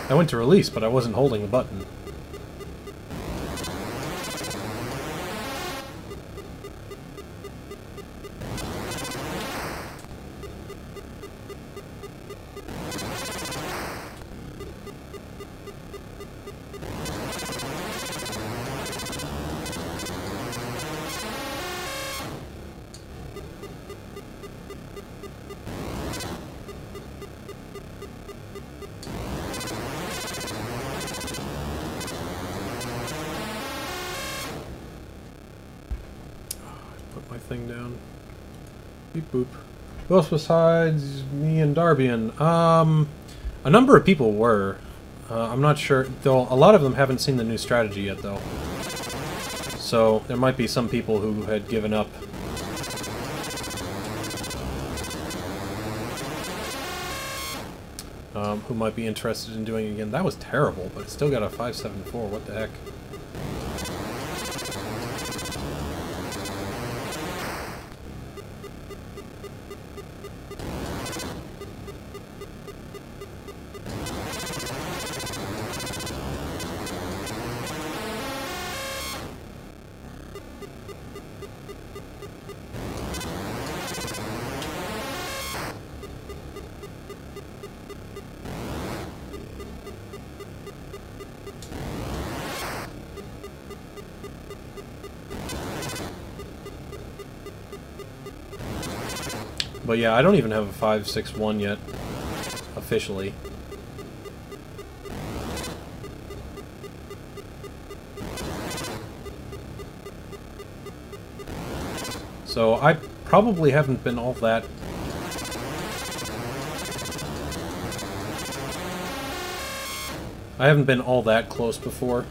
I went to release, but I wasn't holding the button. My thing down. Beep boop. Who else besides me and Darbian? A number of people were. I'm not sure, though a lot of them haven't seen the new strategy yet, though. So there might be some people who had given up. Who might be interested in doing it again. That was terrible, but it still got a 574. What the heck? But yeah, I don't even have a 561 yet, officially. So I probably haven't been all that... I haven't been all that close before.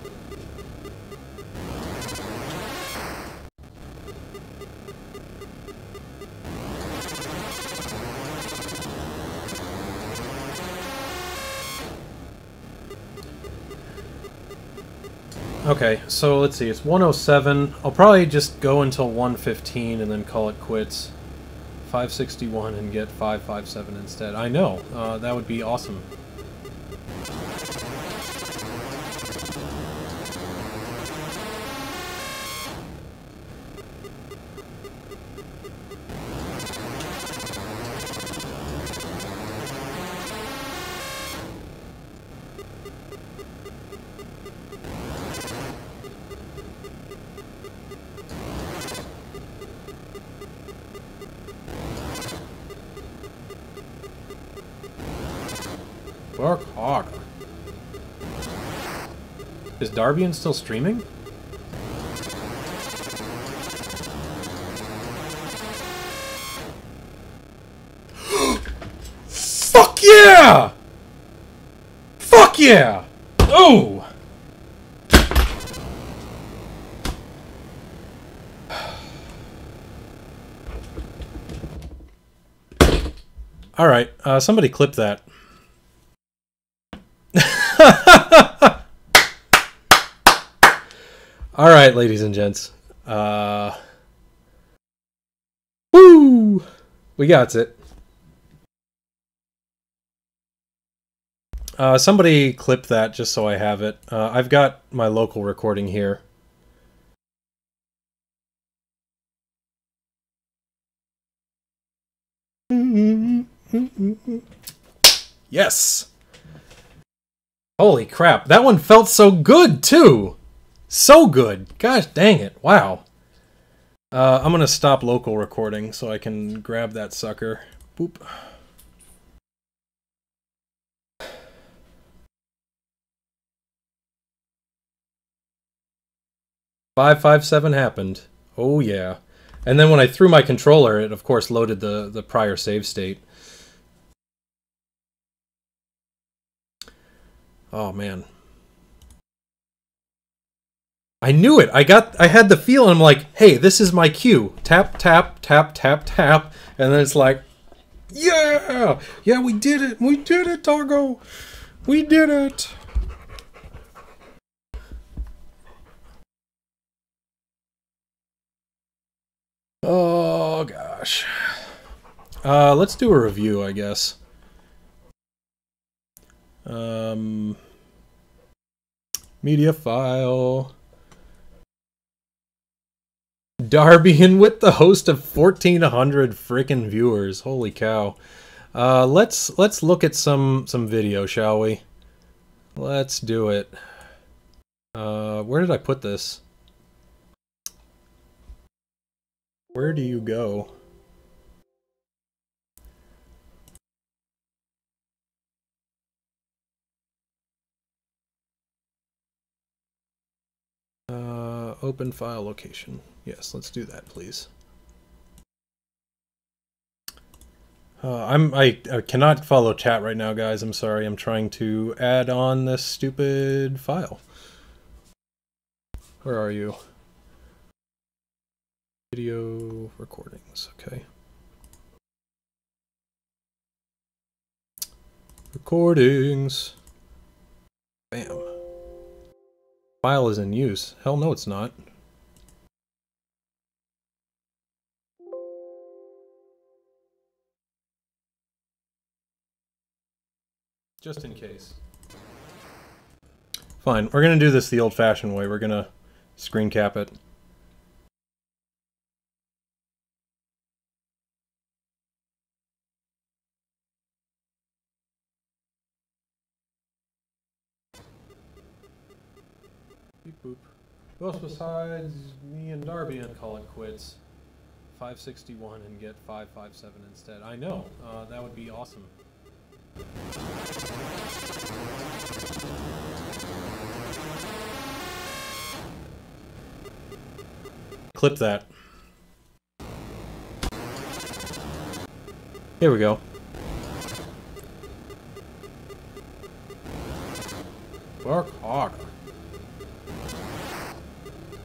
Okay, so let's see, it's 107. I'll probably just go until 115 and then call it quits. 561 and get 557 instead. I know, that would be awesome. Work harder. Is Darbian still streaming? Fuck yeah! Fuck yeah! Oh! Alright, somebody clip that. Alright, ladies and gents. Woo! We got it. Somebody clip that just so I have it. I've got my local recording here. Yes! Holy crap, that one felt so good, too! So good! Gosh dang it, wow. I'm gonna stop local recording so I can grab that sucker. Boop. "557" happened. Oh yeah. And then when I threw my controller, it of course loaded the prior save state. Oh man. I knew it. I had the feel, and I'm like, hey, this is my cue. Tap, tap, tap, tap, tap. And then it's like, yeah! Yeah, we did it! We did it, Targo! We did it! Oh, gosh. Let's do a review, I guess. Media file. Darbian with the host of 1,400 frickin' viewers. Holy cow. Let's look at some video, shall we? Let's do it. Where did I put this? Where do you go? Open file location. Yes, let's do that, please. I cannot follow chat right now, guys. I'm sorry. I'm trying to add on this stupid file. Where are you? Video recordings. Okay. Recordings. Bam. File is in use. Hell no, it's not. Just in case. Fine, we're gonna do this the old-fashioned way. We're gonna screen cap it. Beep boop. Who else besides me and Darbian call it quits? 561 and get 557 instead. I know, that would be awesome. Clip that. Here we go. Work harder.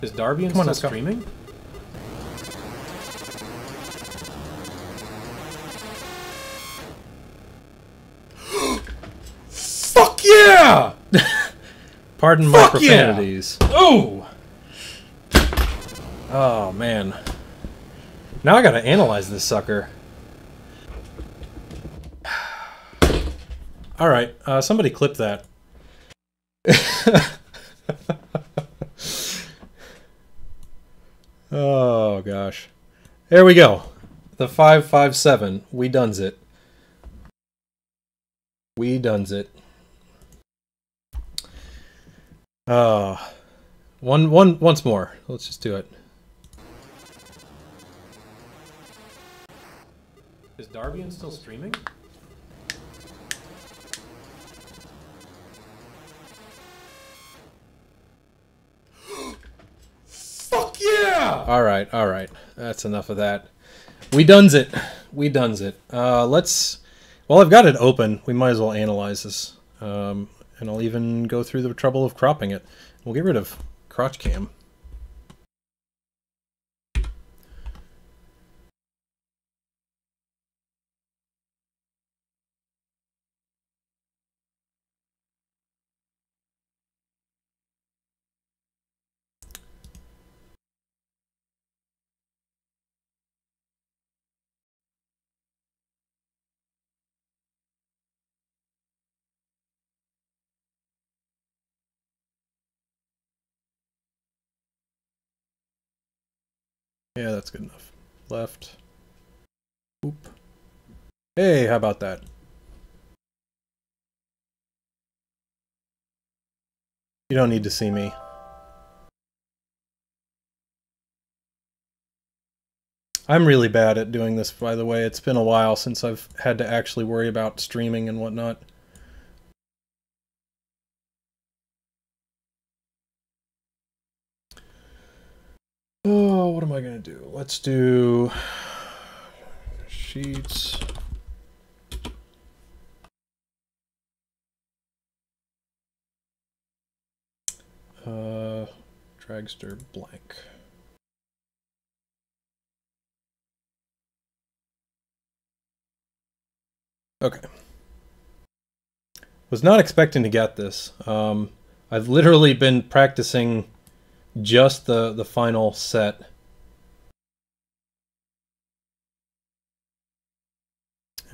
Is Darbian still streaming? Fuck yeah! Pardon my profanities. Yeah. Oh! Oh, man. Now I gotta analyze this sucker. Alright, somebody clip that. Oh, gosh. There we go. The 557. We done's it. We done's it. Once more. Let's just do it. Is Darbian still streaming? Fuck yeah! Alright, alright. That's enough of that. We done's it. We done's it. Let's... Well, I've got it open. We might as well analyze this. And I'll even go through the trouble of cropping it. We'll get rid of crotch cam. Yeah, that's good enough. Left. Oop. Hey, how about that? You don't need to see me. I'm really bad at doing this, by the way. It's been a while since I've had to actually worry about streaming and whatnot. Oh, what am I going to do? Let's do sheets. Dragster blank. Okay. Was not expecting to get this. I've literally been practicing just the final set.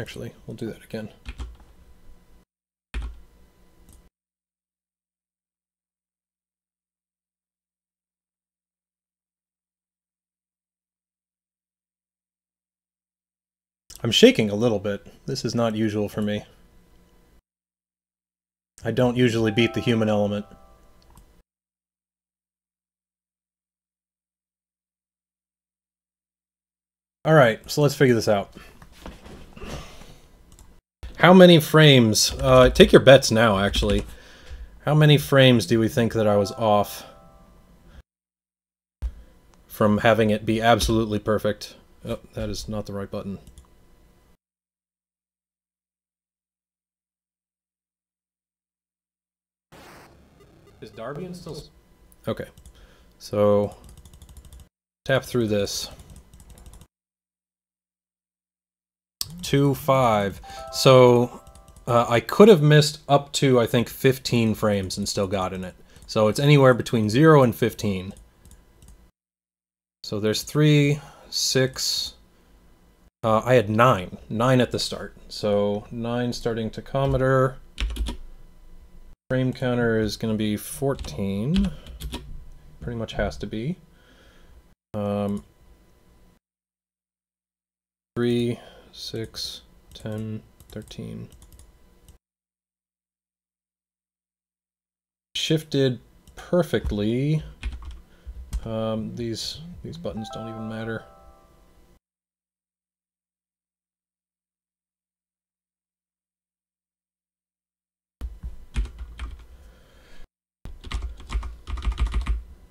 Actually, we'll do that again. I'm shaking a little bit. This is not usual for me. I don't usually beat the human element. Alright, so let's figure this out. How many frames? Take your bets now, actually. How many frames do we think that I was off from having it be absolutely perfect? Oh, that is not the right button. Is Darbian still... Okay. So, tap through this. 2, 5. So, I could have missed up to, I think, 15 frames and still gotten it. So it's anywhere between 0 and 15. So there's 3, 6... I had 9. 9 at the start. So 9 starting tachometer. Frame counter is going to be 14. Pretty much has to be. 3, 6, 10, 13. Shifted perfectly. These buttons don't even matter.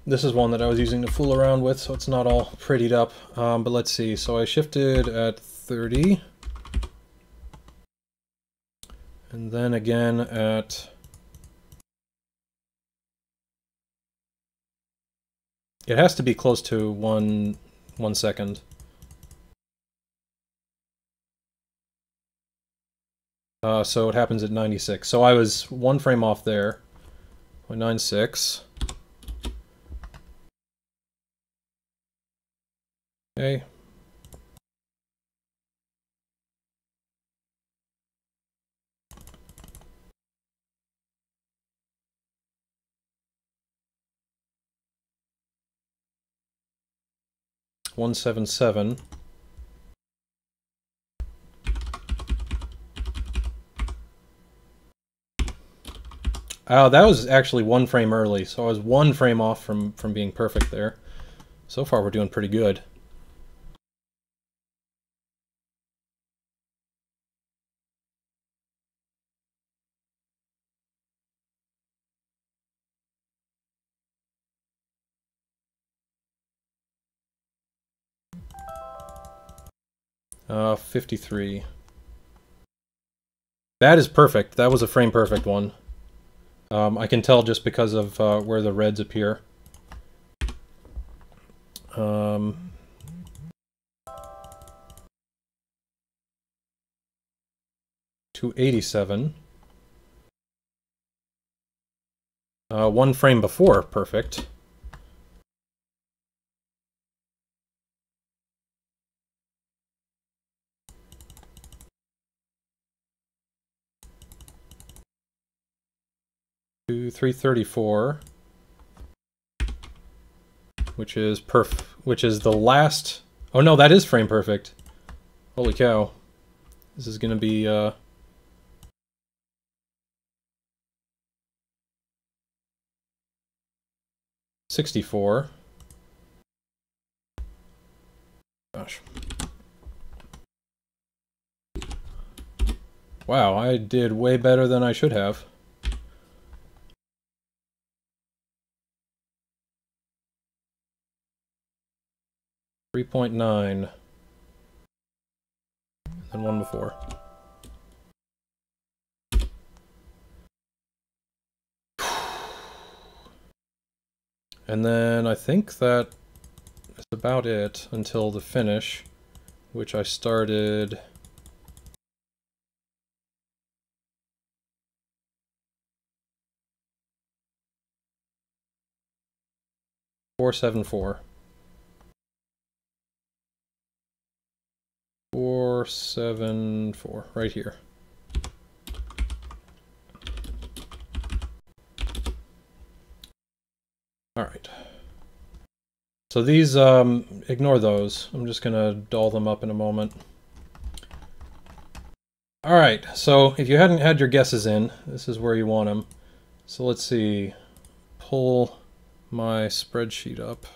This is one that I was using to fool around with, so it's not all prettied up. But let's see. So I shifted at 30. And then again at... It has to be close to 1 second. So it happens at 96. So I was 1 frame off there. 0.96. Okay. .177. Oh, that was actually 1 frame early, so I was 1 frame off from being perfect there. So far we're doing pretty good. Uh, 53. That is perfect. That was a frame perfect one. I can tell just because of where the reds appear. 287. 1 frame before, perfect. To 334, which is the last. Oh no, that is frame perfect. Holy cow! This is gonna be 64. Gosh. Wow, I did way better than I should have. .9 and one before. And then I think that is about it until the finish, which I started 474. 4 474, right here. All right. So these, ignore those. I'm just gonna doll them up in a moment. All right, so if you hadn't had your guesses in, this is where you want them. So let's see, pull my spreadsheet up.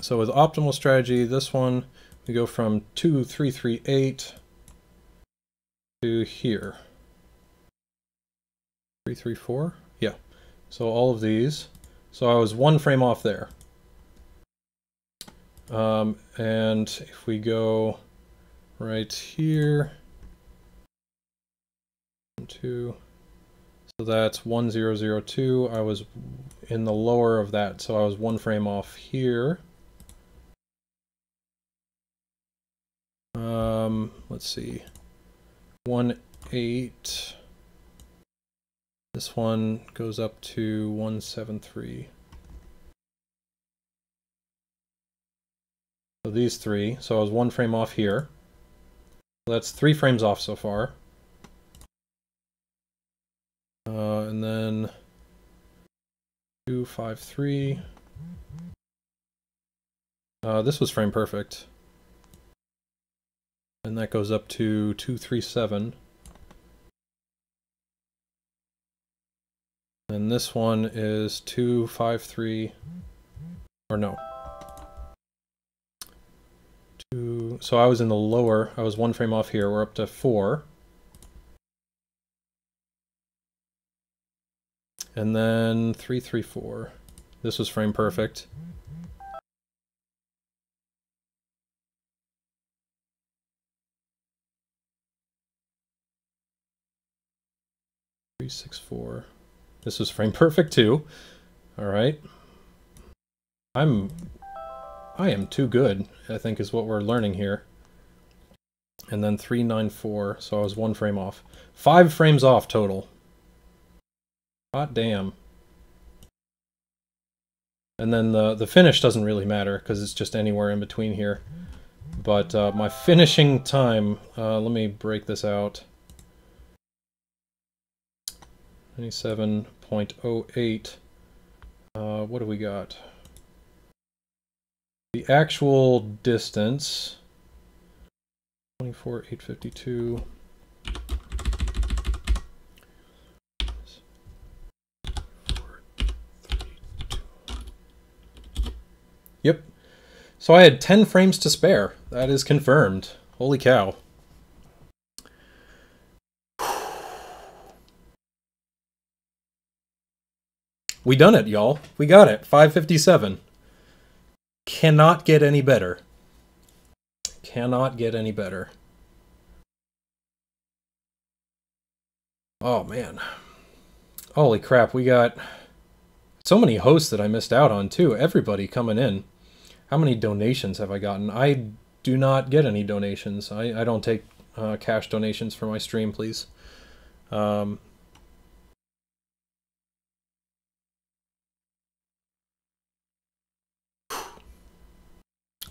So with optimal strategy, this one, we go from 2338 to here. 334? Yeah. So all of these. So I was one frame off there. And if we go right here, 2, so that's 1002. I was in the lower of that, so I was one frame off here. Let's see, 18. This one goes up to 173. So these three, so I was one frame off here. So that's 3 frames off so far. And then 253. This was frame perfect. And that goes up to 237. And this one is 253, or no. So I was in the lower, I was one frame off here, we're up to 4. And then 334. This was frame perfect. .364. This was frame perfect too. All right. I am too good, I think is what we're learning here. And then 394, so I was one frame off. 5 frames off total. Hot damn. And then the finish doesn't really matter because it's just anywhere in between here. But my finishing time, let me break this out. 97.08. What do we got? The actual distance, 24,852. Yep. So I had 10 frames to spare. That is confirmed. Holy cow. We done it, y'all. We got it. 557. Cannot get any better. Cannot get any better. Oh, man. Holy crap, we got so many hosts that I missed out on, too. Everybody coming in. How many donations have I gotten? I do not get any donations. I don't take cash donations for my stream, please.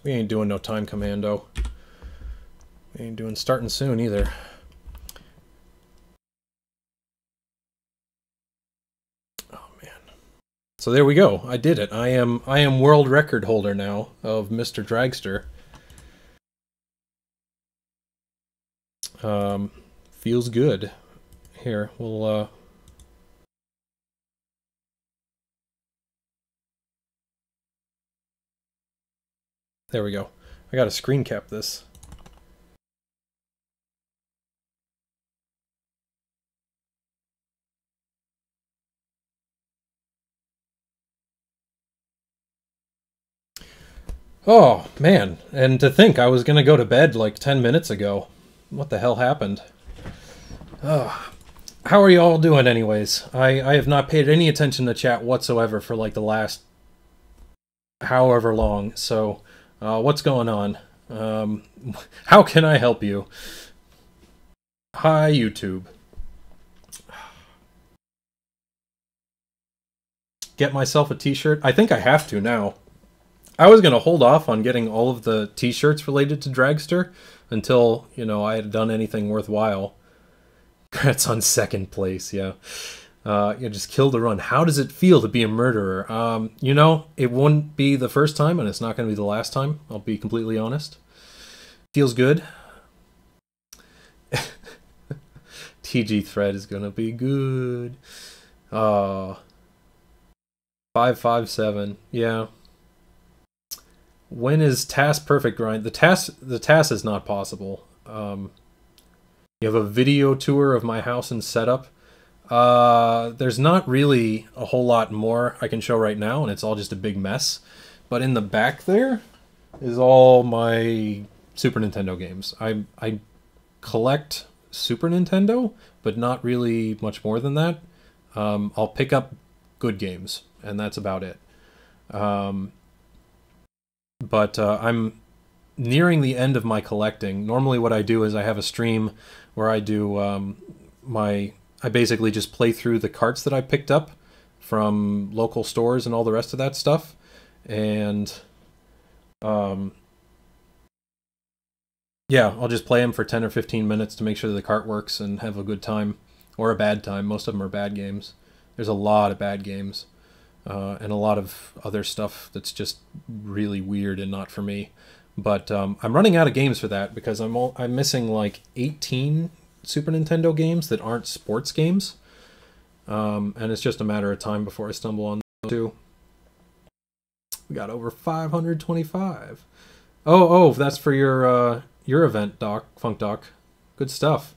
We ain't doing no time commando. We ain't doing starting soon either. Oh man. So there we go. I did it. I am world record holder now of Mr. Dragster. Feels good. Here, we'll there we go. I gotta screen cap this. Oh, man. And to think I was gonna go to bed like 10 minutes ago. What the hell happened? Oh. How are you all doing anyways? I have not paid any attention to chat whatsoever for like the last however long, so what's going on? How can I help you? Hi, YouTube. Get myself a t-shirt? I think I have to now. I was going to hold off on getting all of the t-shirts related to Dragster until, I had done anything worthwhile. That's on second place, yeah. Just kill the run. How does it feel to be a murderer? It wouldn't be the first time, and it's not going to be the last time. I'll be completely honest. Feels good. TG thread is going to be good. 557. Yeah. When is task perfect grind? The task is not possible. You have a video tour of my house and setup. There's not really a whole lot more I can show right now, and it's all just a big mess. But in the back there is all my Super Nintendo games. I collect Super Nintendo, but not really much more than that. I'll pick up good games, and that's about it. But I'm nearing the end of my collecting. Normally what I do is I have a stream where I do I basically just play through the carts that I picked up from local stores and all the rest of that stuff. And yeah, I'll just play them for 10 or 15 minutes to make sure that the cart works and have a good time. Or a bad time. Most of them are bad games. There's a lot of bad games. And a lot of other stuff that's just really weird and not for me. But I'm running out of games for that because I'm missing like 18 Super Nintendo games that aren't sports games. And it's just a matter of time before I stumble on those too. We got over 525. Oh, that's for your event, Doc, Funk Doc. Good stuff.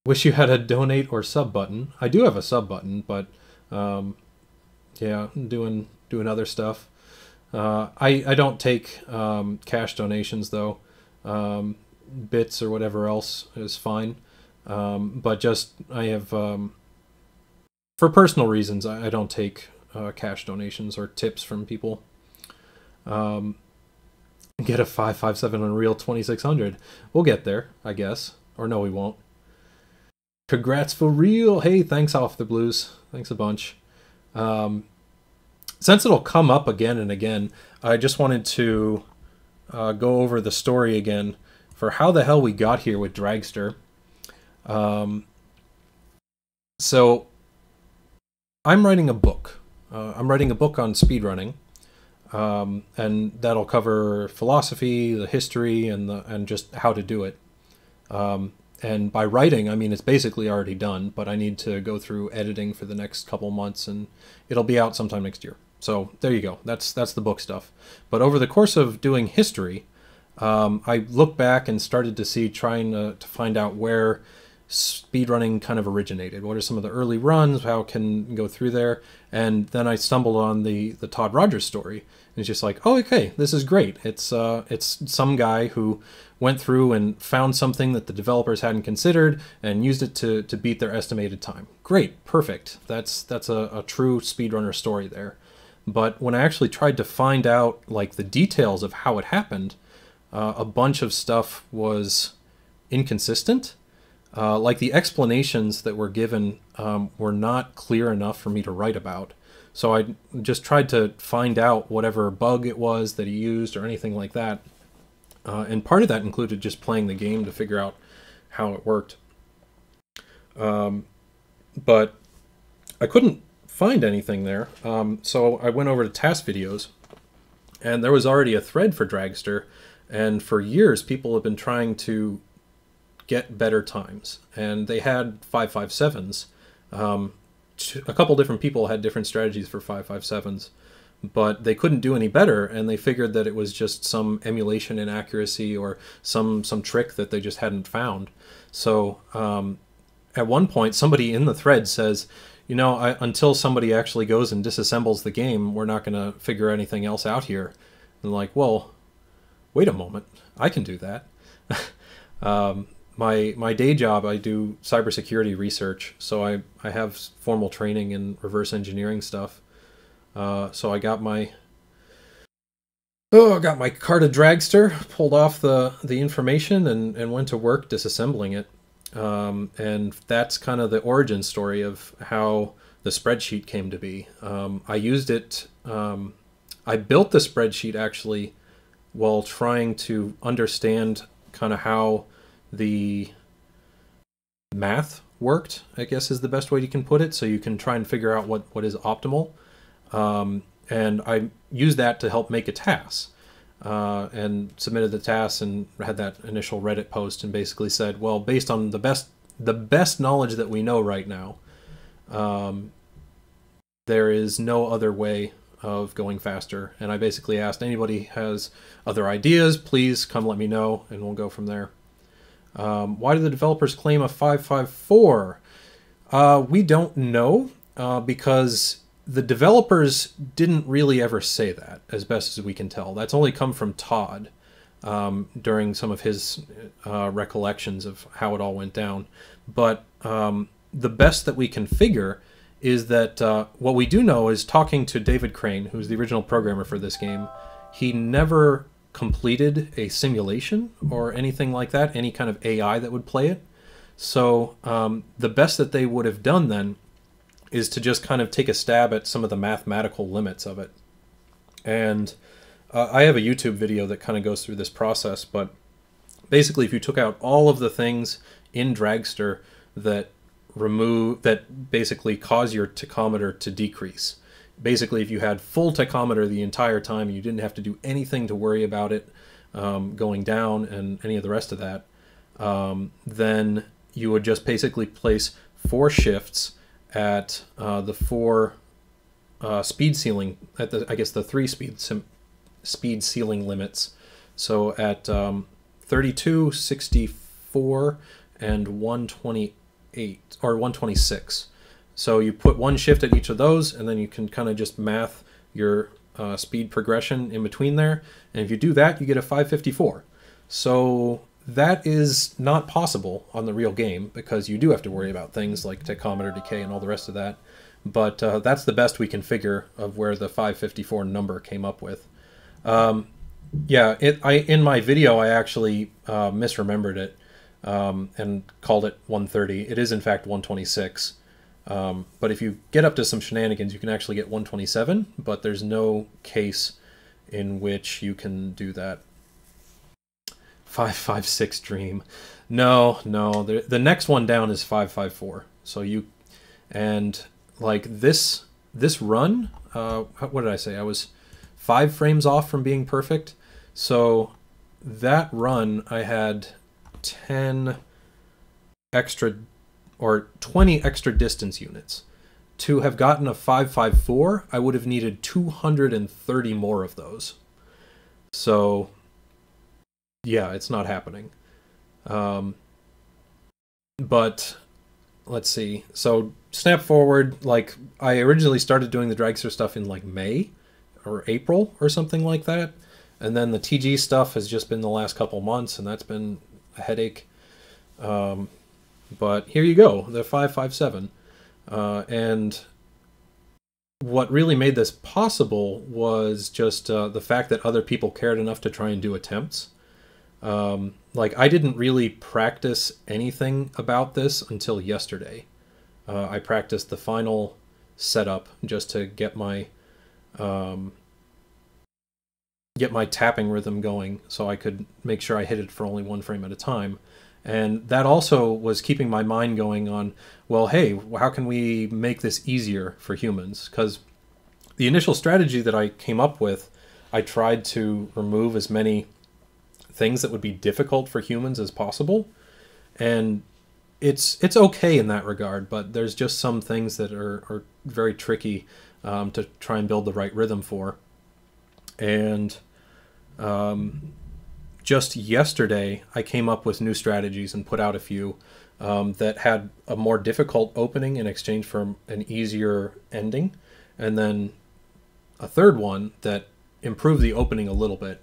Wish you had a donate or sub button. I do have a sub button, but yeah, I'm doing other stuff. I don't take cash donations though. Bits or whatever else is fine. But just I have for personal reasons I don't take cash donations or tips from people. Get a 557 Unreal 2600. We'll get there, I guess. Or no, we won't. Congrats for real. Hey, thanks Off the Blues. Thanks a bunch. Since it'll come up again and again, I just wanted to go over the story again for how the hell we got here with Dragster. So I'm writing a book. I'm writing a book on speedrunning. And that'll cover philosophy, the history, and just how to do it. And by writing, I mean it's basically already done, but I need to go through editing for the next couple months, and it'll be out sometime next year. So there you go. That's the book stuff. But over the course of doing history, I looked back and started to see, trying to find out where speedrunning kind of originated. What are some of the early runs? How can go through there? And then I stumbled on the Todd Rogers story. And it's just like, oh, okay, this is great. It's some guy who went through and found something that the developers hadn't considered and used it to beat their estimated time. Great, perfect. That's a true speedrunner story there. But when I actually tried to find out like the details of how it happened, a bunch of stuff was inconsistent. Like the explanations that were given were not clear enough for me to write about. So I just tried to find out whatever bug it was that he used or anything like that. And part of that included just playing the game to figure out how it worked. But I couldn't find anything there. So I went over to task videos, and there was already a thread for Dragster. And for years, people have been trying to get better times. And they had 557s. A couple different people had different strategies for 557s, but they couldn't do any better, and they figured that it was just some emulation inaccuracy or some trick that they just hadn't found. So at one point, somebody in the thread says, until somebody actually goes and disassembles the game, we're not going to figure anything else out here. And like, well, wait a moment, I can do that. My day job, I do cybersecurity research, so I have formal training in reverse engineering stuff. So I got my Carta Dragster, pulled off the information, and went to work disassembling it. And that's kind of the origin story of how the spreadsheet came to be. I used it I built the spreadsheet actually while trying to understand kind of how the math worked, I guess is the best way you can put it. So you can try and figure out what is optimal. And I used that to help make a task. And submitted the task and had that initial Reddit post and basically said, well, based on the best knowledge that we know right now, there is no other way of going faster. And I basically asked, anybody has other ideas, please come let me know, and we'll go from there. Why do the developers claim a 554? We don't know, because the developers didn't really ever say that, as best as we can tell. That's only come from Todd during some of his recollections of how it all went down. But the best that we can figure is that what we do know is, talking to David Crane, who's the original programmer for this game, he never completed a simulation or anything like that, any kind of AI that would play it. So the best that they would have done then is to just kind of take a stab at some of the mathematical limits of it. And I have a YouTube video that kind of goes through this process, but basically if you took out all of the things in Dragster that basically cause your tachometer to decrease. Basically, if you had full tachometer the entire time, you didn't have to do anything to worry about it going down and any of the rest of that, then you would just basically place 4 shifts at the 4 speed ceiling, at the, I guess, the 3 speed ceiling limits. So at 32, 64, and 128 or 126. So you put 1 shift at each of those, and then you can kind of just math your speed progression in between there. And if you do that, you get a 554. So that is not possible on the real game, because you do have to worry about things like tachometer decay and all the rest of that. But that's the best we can figure of where the 554 number came up with. Yeah, in my video, I actually misremembered it and called it 130. It is in fact 126. But if you get up to some shenanigans, you can actually get 127, but there's no case in which you can do that. 556 Dream. No, the next one down is 554. So you, and like this run, what did I say? I was 5 frames off from being perfect. So that run, I had 10 extra or 20 extra distance units. To have gotten a 554, I would have needed 230 more of those. So yeah, it's not happening. But let's see. So snap forward, like I originally started doing the Dragster stuff in like May or April or something like that. And then the TG stuff has just been the last couple months, and that's been a headache. But here you go, the 557. And what really made this possible was just the fact that other people cared enough to try and do attempts. Like, I didn't really practice anything about this until yesterday. I practiced the final setup just to get my tapping rhythm going so I could make sure I hit it for only 1 frame at a time. And that also was keeping my mind going on, well, hey, how can we make this easier for humans? Because the initial strategy that I came up with, I tried to remove as many things that would be difficult for humans as possible. And it's okay in that regard, but there's just some things that are very tricky to try and build the right rhythm for. And just yesterday, I came up with new strategies and put out a few that had a more difficult opening in exchange for an easier ending. And then a third one that improved the opening a little bit.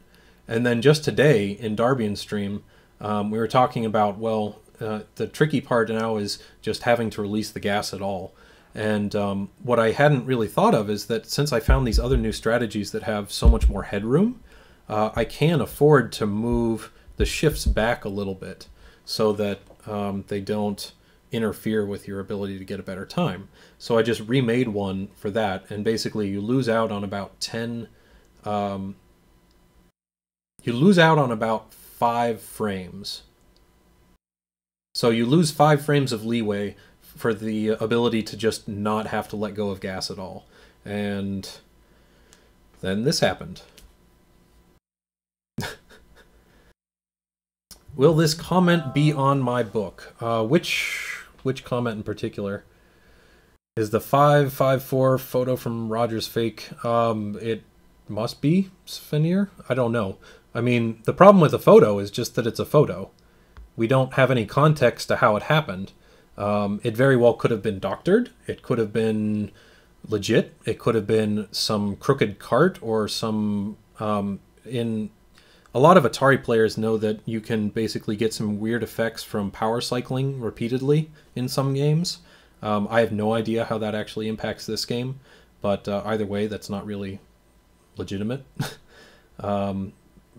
And then just today in Darbian's stream, we were talking about, well, the tricky part now is just having to release the gas at all. And what I hadn't really thought of is that since I found these other new strategies that have so much more headroom, I can afford to move the shifts back a little bit so that they don't interfere with your ability to get a better time. So I just remade one for that, and basically you lose out on about 10 you lose out on about 5 frames. So you lose 5 frames of leeway for the ability to just not have to let go of gas at all. And then this happened. Will this comment be on my book? Which comment in particular? Is the 554 photo from Roger's fake? It must be Svenir? I don't know. I mean, the problem with a photo is just that it's a photo. We don't have any context to how it happened. It very well could have been doctored. It could have been legit. It could have been some crooked cart or some... in a lot of Atari players know that you can basically get some weird effects from power cycling repeatedly in some games. I have no idea how that actually impacts this game, but either way, that's not really legitimate.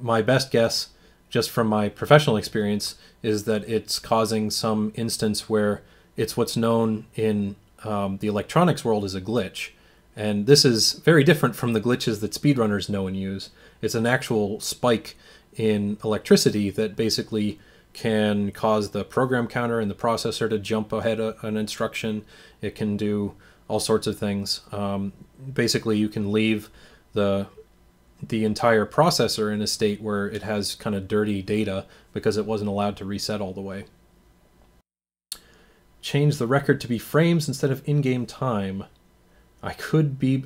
My best guess, just from my professional experience, is that it's causing some instance where it's what's known in the electronics world as a glitch. And this is very different from the glitches that speedrunners know and use. It's an actual spike in electricity that basically can cause the program counter and the processor to jump ahead of an instruction. It can do all sorts of things. Basically, you can leave the entire processor in a state where it has kind of dirty data because it wasn't allowed to reset all the way. Change the record to be frames instead of in-game time. I could be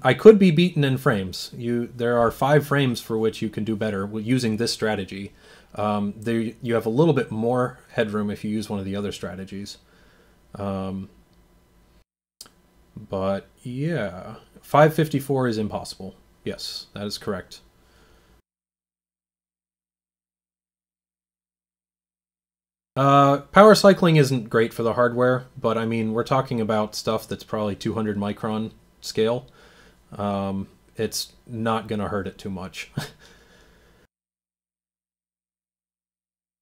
beaten in frames. There are 5 frames for which you can do better using this strategy. You have a little bit more headroom if you use one of the other strategies. But yeah, 554 is impossible. Yes, that is correct. Power cycling isn't great for the hardware, but I mean, we're talking about stuff that's probably 200 micron scale. It's not going to hurt it too much.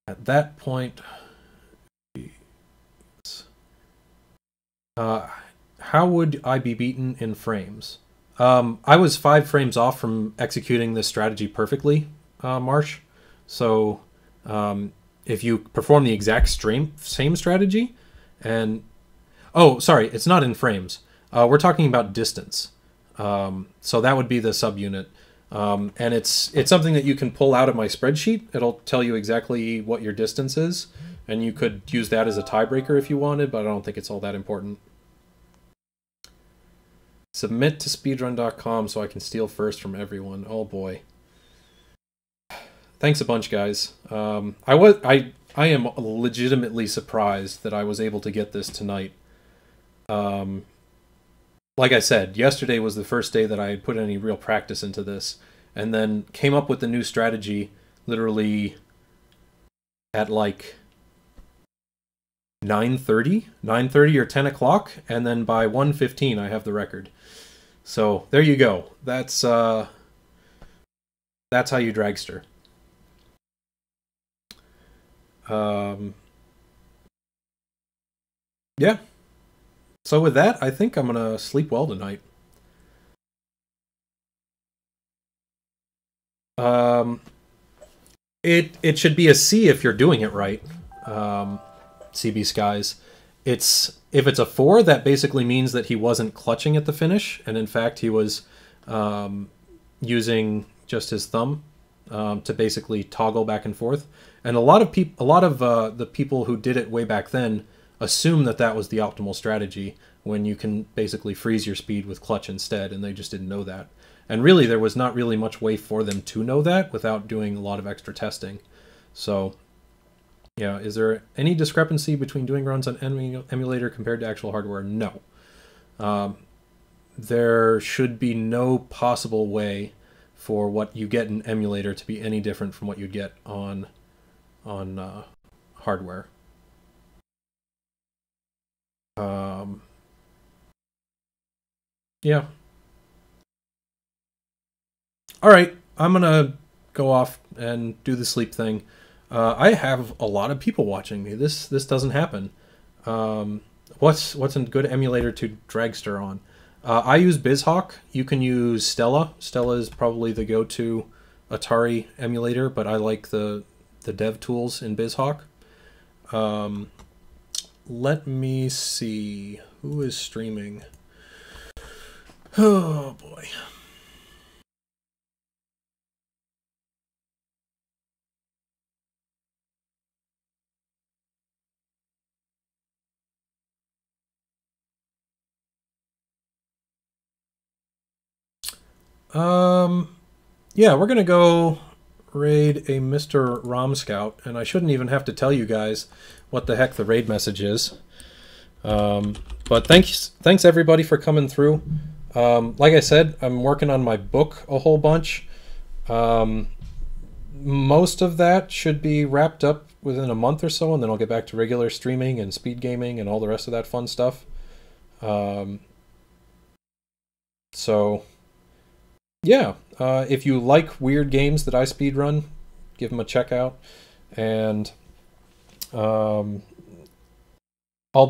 At that point, how would I be beaten in frames? I was 5 frames off from executing this strategy perfectly, Marsh. So if you perform the exact same strategy, and... Oh, sorry, it's not in frames. We're talking about distance. So that would be the subunit. And it's something that you can pull out of my spreadsheet. It'll tell you exactly what your distance is. And you could use that as a tiebreaker if you wanted, but I don't think it's all that important. Submit to speedrun.com so I can steal first from everyone. Oh boy. Thanks a bunch, guys. I am legitimately surprised that I was able to get this tonight. Like I said, yesterday was the first day that I had put any real practice into this, and then came up with the new strategy literally at like 9:30 or 10 o'clock, and then by 1:15 I have the record. So there you go. That's how you dragster. Yeah. So with that, I think I'm gonna sleep well tonight. It should be a C if you're doing it right. CB Skies. If it's a 4, that basically means that he wasn't clutching at the finish, and in fact he was using just his thumb to basically toggle back and forth. And a lot of the people who did it way back then assume that that was the optimal strategy, when you can basically freeze your speed with clutch instead, and they just didn't know that. And really, there was not really much way for them to know that without doing a lot of extra testing. So, yeah, is there any discrepancy between doing runs on emulator compared to actual hardware? No. There should be no possible way for what you get in emulator to be any different from what you'd get on hardware. Yeah. All right, I'm gonna go off and do the sleep thing. I have a lot of people watching me. This doesn't happen. What's a good emulator to Dragster on? I use BizHawk. You can use Stella. Stella is probably the go-to Atari emulator, but I like the dev tools in BizHawk. Let me see. Who is streaming? Oh, boy. Yeah, we're gonna go raid a Mr. Rom Scout, and I shouldn't even have to tell you guys what the heck the raid message is. But thanks everybody for coming through. Like I said, I'm working on my book a whole bunch. Most of that should be wrapped up within a month or so, and then I'll get back to regular streaming and speed gaming and all the rest of that fun stuff. So yeah, if you like weird games that I speedrun, give them a check out. And I'll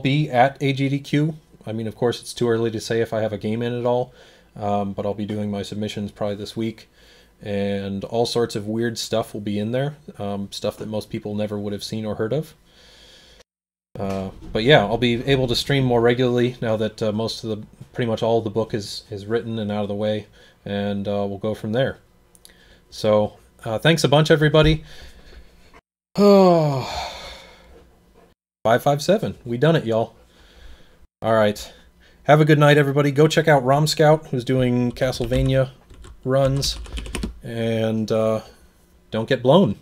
be at AGDQ. I mean, of course, it's too early to say if I have a game in at all, but I'll be doing my submissions probably this week. And all sorts of weird stuff will be in there, stuff that most people never would have seen or heard of. But yeah, I'll be able to stream more regularly now that pretty much all of the book is written and out of the way, and we'll go from there. So thanks a bunch, everybody. Oh, 557. We done it, y'all. All right. Have a good night, everybody. Go check out Rom Scout, who's doing Castlevania runs, and don't get blown.